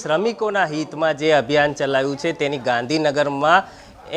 શ્રમિકોના હિતમાં જે અભિયાન ચલાવ્યું છે તેની ગાંધીનગરમાં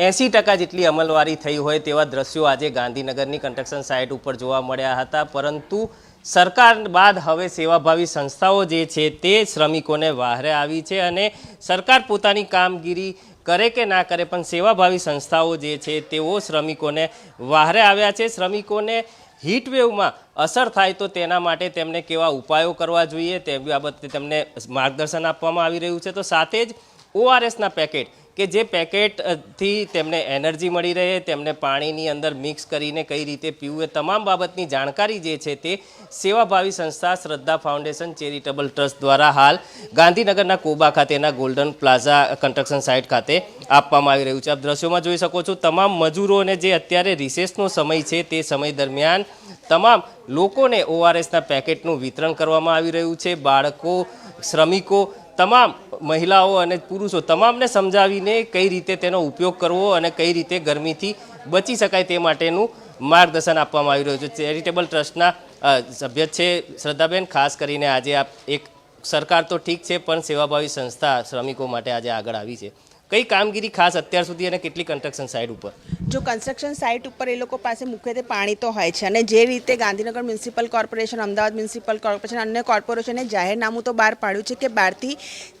80% જેટલી અમલવારી થઈ હોય તેવા દ્રશ્યો આજે ગાંધીનગરની કન્સ્ટ્રક્શન સાઇટ ઉપર જોવા મળ્યા હતા। પરંતુ સરકાર બાદ હવે સેવાભાવી સંસ્થાઓ જે છે તે શ્રમિકોને વહારે આવી છે અને સરકાર પોતાની કામગીરી કરે કે ના કરે પણ સેવાભાવી સંસ્થાઓ જે છે તેઓ શ્રમિકોને વહારે આવ્યા છે। શ્રમિકોને હીટ વેવમાં અસર થાય તો તેના માટે તેમને કેવા ઉપાયો કરવા જોઈએ તે બાબતે તેમને માર્ગદર્શન આપવામાં આવી રહ્યું છે। તો સાથે જ ઓઆરએસના પેકેટ કે જે પેકેટથી તેમને એનર્જી મળી રહે, તેમને પાણીની અંદર મિક્સ કરીને કઈ રીતે પીવું એ તમામ બાબતની જાણકારી જે છે તે સેવાભાવી સંસ્થા શ્રદ્ધા ફાઉન્ડેશન ચેરિટેબલ ટ્રસ્ટ દ્વારા હાલ ગાંધીનગરના કોબા ખાતેના ગોલ્ડન પ્લાઝા કન્સ્ટ્રક્શન સાઇટ ખાતે આપવામાં આવી રહ્યું છે। આપ દ્રશ્યોમાં જોઈ શકો છો તમામ મજૂરોને જે અત્યારે રિસેસનો સમય છે તે સમય દરમિયાન તમામ લોકોને ઓઆરએસના પેકેટનું વિતરણ કરવામાં આવી રહ્યું છે। બાળકો, શ્રમિકો, તમામ મહિલાઓ અને પુરુષો તમામને સમજાવીને કઈ રીતે તેનો ઉપયોગ કરવો અને કઈ રીતે ગરમીથી બચી શકાય તે માટેનું માર્ગદર્શન આપવામાં આવી રહ્યું છે। ચેરિટેબલ ટ્રસ્ટના સભ્ય છે શ્રદ્ધાબેન, ખાસ કરીને આજે આપ એક સરકાર તો ઠીક છે પણ સેવાભાવી સંસ્થા શ્રમિકો માટે આજે આગળ આવી છે, કઈ કામગીરી ખાસ અત્યાર સુધી અને કેટલી કન્સ્ટ્રક્શન સાઇટ ઉપર? જો કન્સ્ટ્રક્શન સાઇટ ઉપર એ લોકો પાસે મુખ્યત્વે પાણી તો હોય છે અને જે રીતે Gandhinagar municipal corporation, Ahmedabad municipal corporation, અન્ય કોર્પોરેશને જાહેરનામું તો બહાર પાડ્યું છે કે 12 થી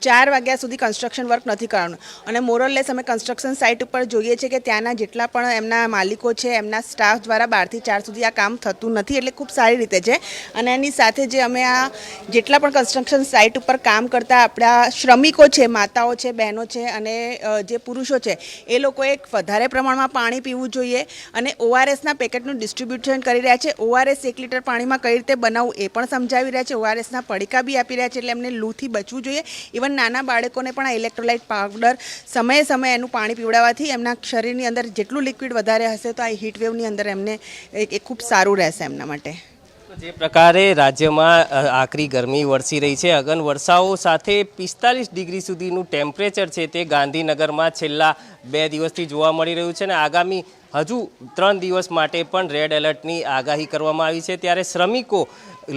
4 વાગ્યા સુધી કન્સ્ટ્રક્શન વર્ક નથી કરવાનું અને મોરલેસ અમે કન્સ્ટ્રક્શન સાઇટ ઉપર જોઈએ છે કે ત્યાંના જેટલા પણ એમના માલિકો છે એમના સ્ટાફ દ્વારા 12 થી 4 સુધી આ કામ થતું નથી, એટલે ખૂબ સારી રીતે છે। અને એની સાથે જે અમે આ જેટલા પણ કન્સ્ટ્રક્શન સાઇટ ઉપર કામ કરતા આપણા શ્રમિકો છે, માતાઓ છે, બહેનો છે અને જે પુરુષો છે એ લોકોએ વધારે પ્રમાણમાં પાણી પીવું જોઈએ અને ઓઆરએસના પેકેટનું ડિસ્ટ્રીબ્યુશન કરી રહ્યા છે। ઓઆરએસ 1 લીટર પાણીમાં કઈ રીતે બનાવવું એ પણ સમજાવી રહ્યા છે, ઓઆરએસના પડીકા બી આપી રહ્યા છે, એટલે એમને લૂથી બચવું જોઈએ। ઇવન નાના બાળકોને પણ આ ઇલેક્ટ્રોલાઇટ પાવડર સમયે સમયે એનું પાણી પીવડાવવાથી એમના શરીરની અંદર જેટલું લિક્વિડ વધારે હશે તો આ હીટ વેવની અંદર એમને એ ખૂબ સારું રહેશે એમના માટે। જે પ્રકારે રાજ્યમાં આકરી ગરમી વરસી રહી છે, અગન વર્ષાઓ સાથે 45 ડિગ્રી સુધીનું ટેમ્પરેચર છે તે ગાંધીનગરમાં છેલ્લા 2 દિવસથી જોવા મળી રહ્યું છે અને આગામી હજુ 3 દિવસ માટે પણ રેડ એલર્ટની આગાહી કરવામાં આવી છે। ત્યારે શ્રમિકો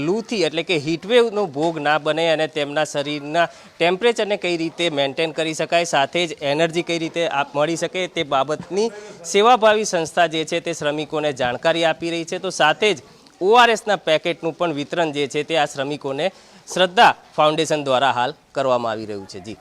લૂથી એટલે કે હીટવેવનો ભોગ ના બને અને તેમના શરીરના ટેમ્પરેચરને કઈ રીતે મેન્ટેન કરી શકાય, સાથે જ એનર્જી કઈ રીતે મળી શકે તે બાબતની સેવાભાવી સંસ્થા જે છે તે શ્રમિકોને જાણકારી આપી રહી છે। તો સાથે જ ઓઆરએસના પેકેટનું પણ વિતરણ જે છે તે આ શ્રમિકોને શ્રદ્ધા ફાઉન્ડેશન દ્વારા હાલ કરવામાં આવી રહ્યું છે। જી।